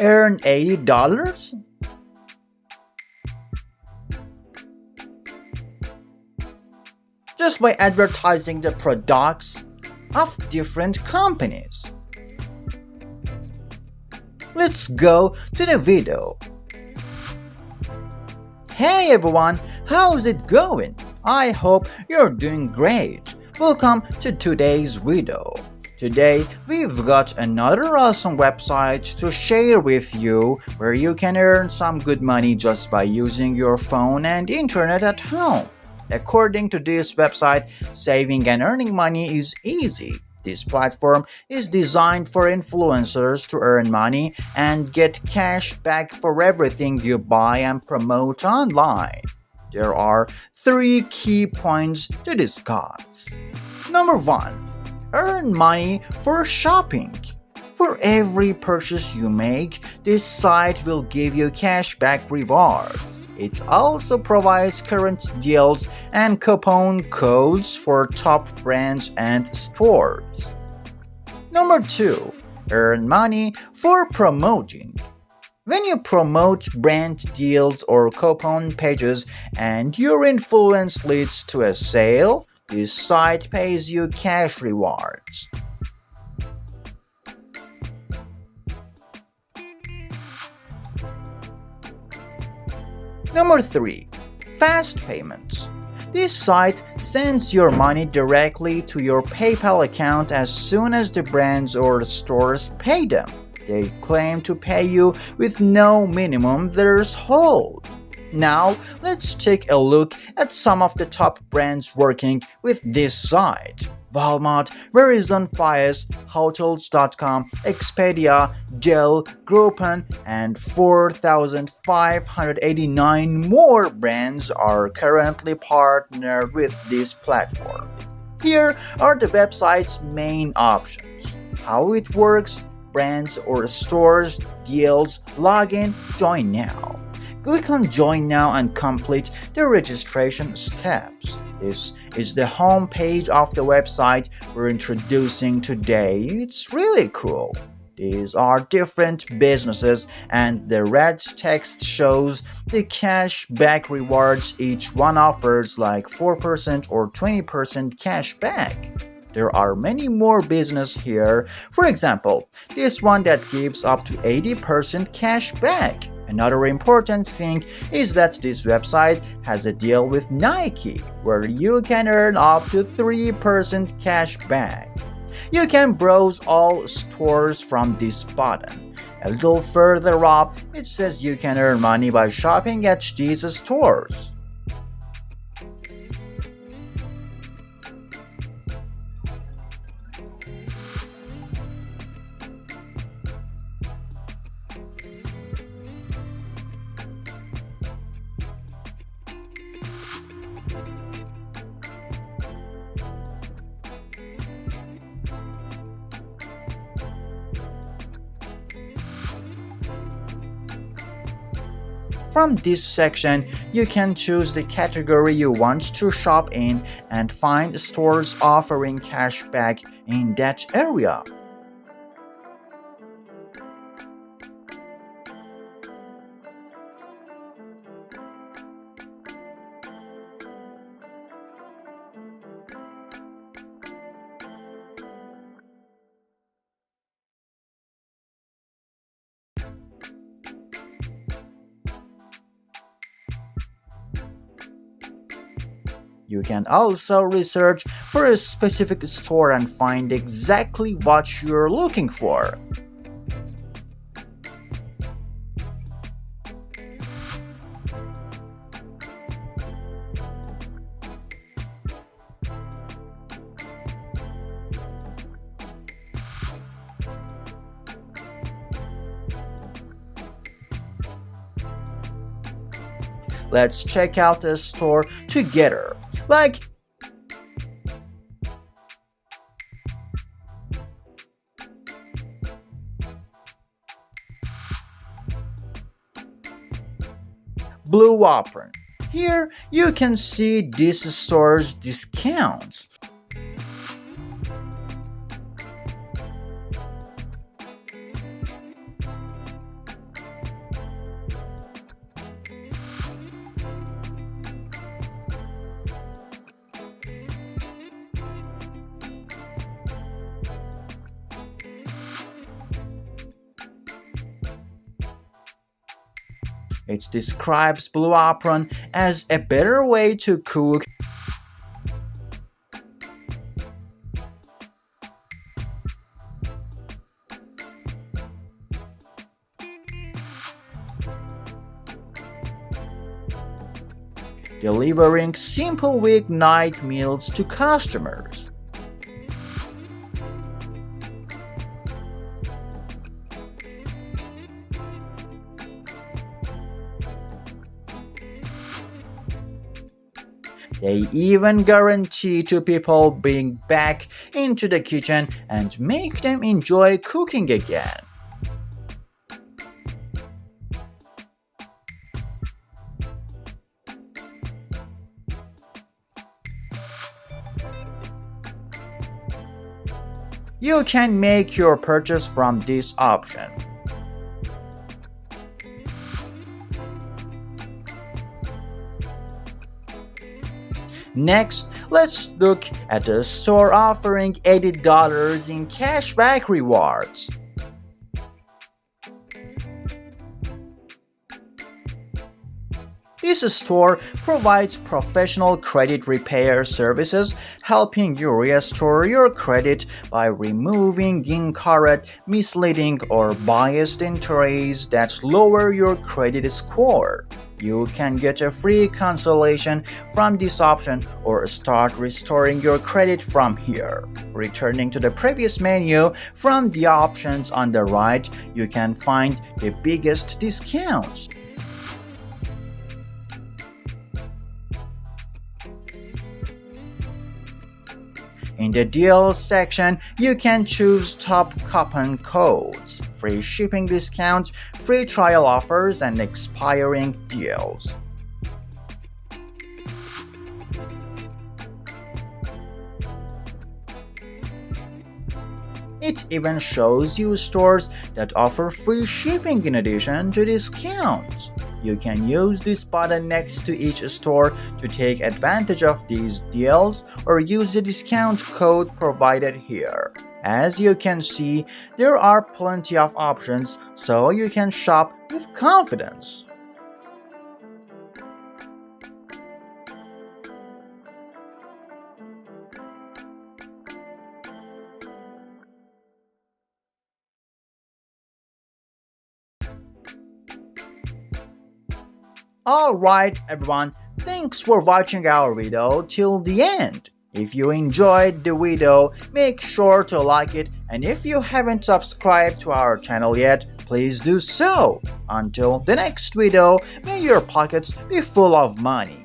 earn $80? Just by advertising the products of different companies. Let's go to the video. Hey everyone, how's it going? I hope you're doing great. Welcome to today's video. Today, we've got another awesome website to share with you where you can earn some good money just by using your phone and internet at home. According to this website, saving and earning money is easy. This platform is designed for influencers to earn money and get cash back for everything you buy and promote online. There are 3 key points to discuss. Number 1. Earn money for shopping. For every purchase you make, this site will give you cashback rewards. It also provides current deals and coupon codes for top brands and stores. Number 2. Earn money for promoting. When you promote brand deals or coupon pages and your influence leads to a sale, this site pays you cash rewards. Number 3. Fast payments. This site sends your money directly to your PayPal account as soon as the brands or stores pay them. They claim to pay you with no minimum threshold. Now, let's take a look at some of the top brands working with this site. Walmart, Verizon Fies, Hotels.com, Expedia, Dell, Groupon, and 4,589 more brands are currently partnered with this platform. Here are the website's main options. How it works, brands or stores, deals, login, join now. Click on Join Now and complete the registration steps. This is the home page of the website we're introducing today. It's really cool. These are different businesses and the red text shows the cash back rewards each one offers, like 4% or 20% cash back. There are many more businesses here. For example, this one that gives up to 80% cash back. Another important thing is that this website has a deal with Nike, where you can earn up to 3% cash back. You can browse all stores from this button. A little further up, it says you can earn money by shopping at these stores. From this section, you can choose the category you want to shop in and find stores offering cash back in that area. You can also research for a specific store and find exactly what you're looking for. Let's check out the store together. Like Blue Apron. Here you can see this store's discounts. It describes Blue Apron as a better way to cook. Delivering simple weeknight meals to customers. They even guarantee to people being back into the kitchen and make them enjoy cooking again. You can make your purchase from this option. Next, let's look at a store offering $80 in cashback rewards. This store provides professional credit repair services, helping you restore your credit by removing incorrect, misleading, or biased entries that lower your credit score. You can get a free consultation from this option or start restoring your credit from here. Returning to the previous menu, from the options on the right, you can find the biggest discounts. In the deals section, you can choose top coupon codes, free shipping discounts, free trial offers, and expiring deals. It even shows you stores that offer free shipping in addition to discounts. You can use this button next to each store to take advantage of these deals or use the discount code provided here. As you can see, there are plenty of options, so you can shop with confidence. Alright everyone, thanks for watching our video till the end. If you enjoyed the video, make sure to like it, and if you haven't subscribed to our channel yet, please do so. Until the next video, may your pockets be full of money.